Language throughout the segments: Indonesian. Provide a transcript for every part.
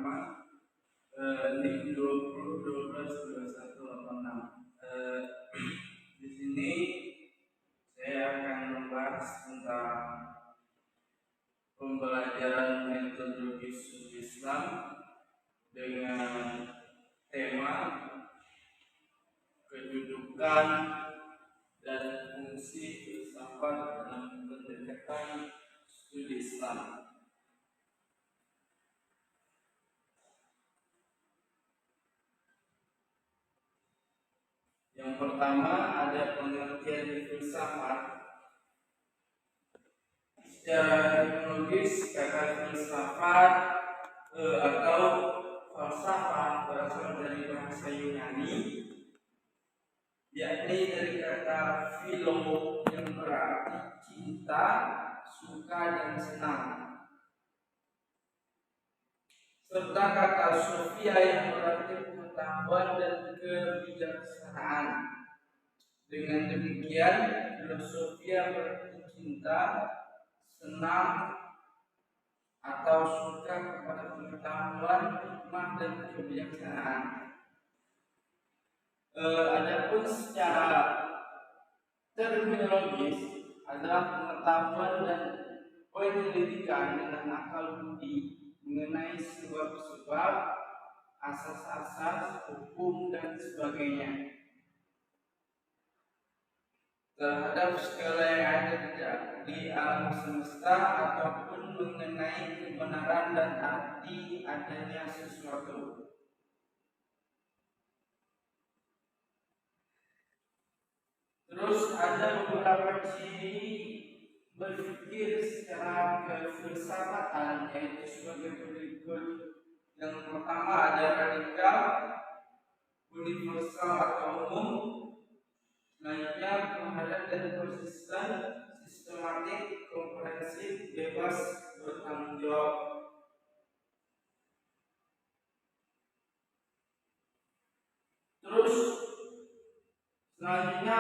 pertama NIM 2012-2186. Di sini saya akan membahas tentang pembelajaran metodologi studi Islam dengan tema kedudukan dan fungsi filsafat dalam pendekatan studi Islam. Yang pertama ada pengertian filsafat. Secara etimologis kata filsafat atau falsafah berasal dari bahasa Yunani, yakni dari kata philo yang berarti cinta, suka dan senang, serta kata sophia yang berarti pengetahuan dan kebijaksanaan. Dengan demikian, filosofia berarti cinta, senang atau suka kepada pengetahuan, hikmah dan kebijaksanaan. Adapun secara terminologis adalah pengetahuan dan penyelidikan dengan akal budi mengenai sebab-sebab, asas-asas, hukum dan sebagainya terhadap segala yang ada di alam semesta ataupun mengenai kebenaran dan arti adanya sesuatu. Terus ada beberapa ciri berpikir secara kefilsafatan, yaitu sebagai berikut. Yang pertama ada radikal, universal atau umum. Selanjutnya menghadap dan konsisten, sistematik, komprehensif, bebas, bertanggung jawab. Terus selanjutnya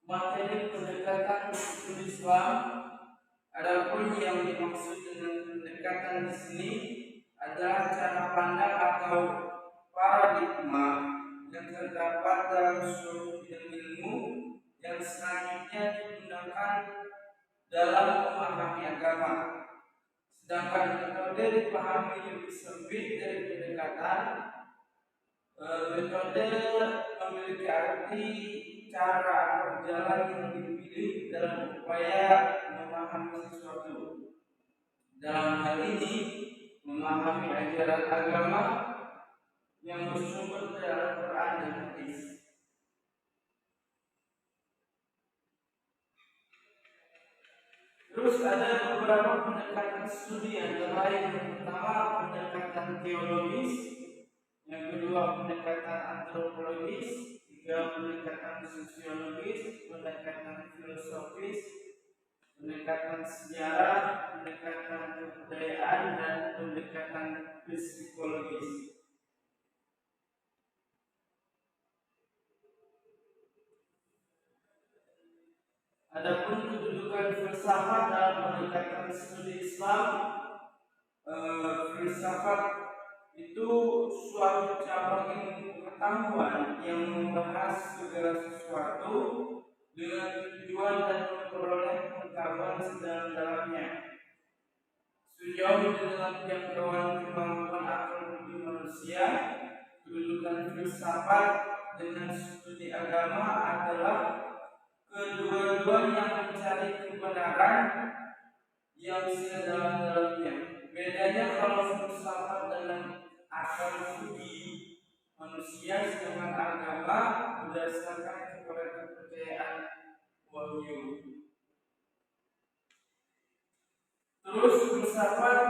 materi pendekatan studi Islam. Adapun yang dimaksud dengan pendekatan di sini adalah cara pandang atau paradigma yang terdapat dalam suatu bidang ilmu yang selanjutnya digunakan dalam memahami agama. Sedangkan metode dipahami lebih sempit dari pendekatan. Metode memiliki arti cara atau jalan yang dipilih dalam upaya memahami sesuatu. Dalam hal ini, memahami ajaran agama yang bersumber dari Al-Quran dan Hadis. Terus ada beberapa pendekatan studi, antara lain yang pertama pendekatan teologis, yang kedua pendekatan antropologis, tiga pendekatan sosiologis, pendekatan filosofis, pendekatan sejarah, pendekatan kebudayaan, dan pendekatan psikologis. Adapun kedudukan filsafat dalam pendekatan studi Islam, filsafat itu suatu cabang ilmu pengetahuan yang membahas segala sesuatu dengan tujuan dan memperoleh pengetahuan sedalam-dalamnya. Sejauh di dalam jangkauan kemampuan akal budi manusia, kedudukan filsafat dengan studi agama adalah kedua-duanya mencari kebenaran yang sedalam-dalamnya. Bedanya kalau filsafat dengan akal budi manusia, sedangkan agama berdasarkan kepada kepercayaan wahyu. Terus filsafat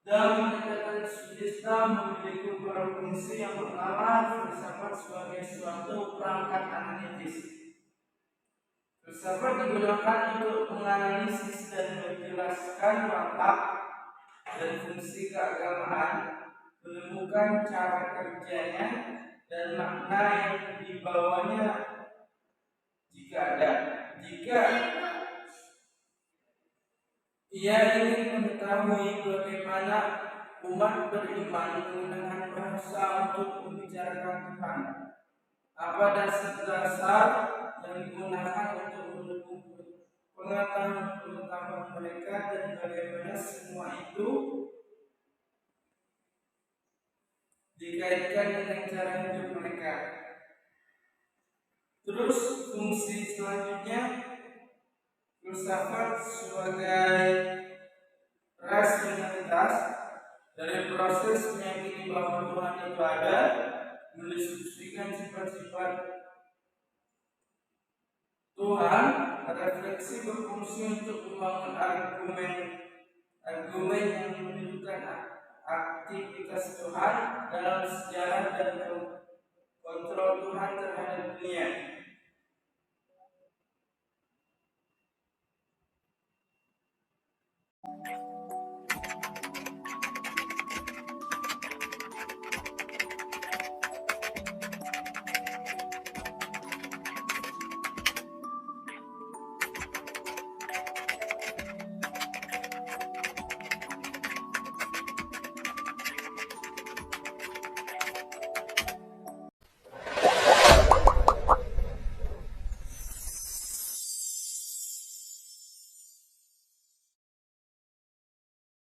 dalam pendekatan studi Islam memiliki beberapa fungsi. Yang pertama, filsafat sebagai suatu perangkat analitis. Filsafat digunakan untuk menganalisis dan menjelaskan watak dan fungsi keagamaan, menemukan cara kerjanya dan makna yang dibawanya jika ada. Jika ia ingin mengetahui bagaimana umat beriman menggunakan bahasa untuk membicarakan Tuhan? Apa dasar-dasar yang digunakan untuk mendukung pengetahuan mereka dan bagaimana semua itu dikaitkan dengan cara hidup mereka? Terus fungsi selanjutnya, filsafat sebagai rasionalitas dari proses meyakini bahwa Tuhan itu ada, mendiskusikan sifat-sifat Tuhan. Refleksi berfungsi untuk membangun argumen yang menunjukkan aktivitas Tuhan dalam sejarah dan kontrol Tuhan terhadap dunia.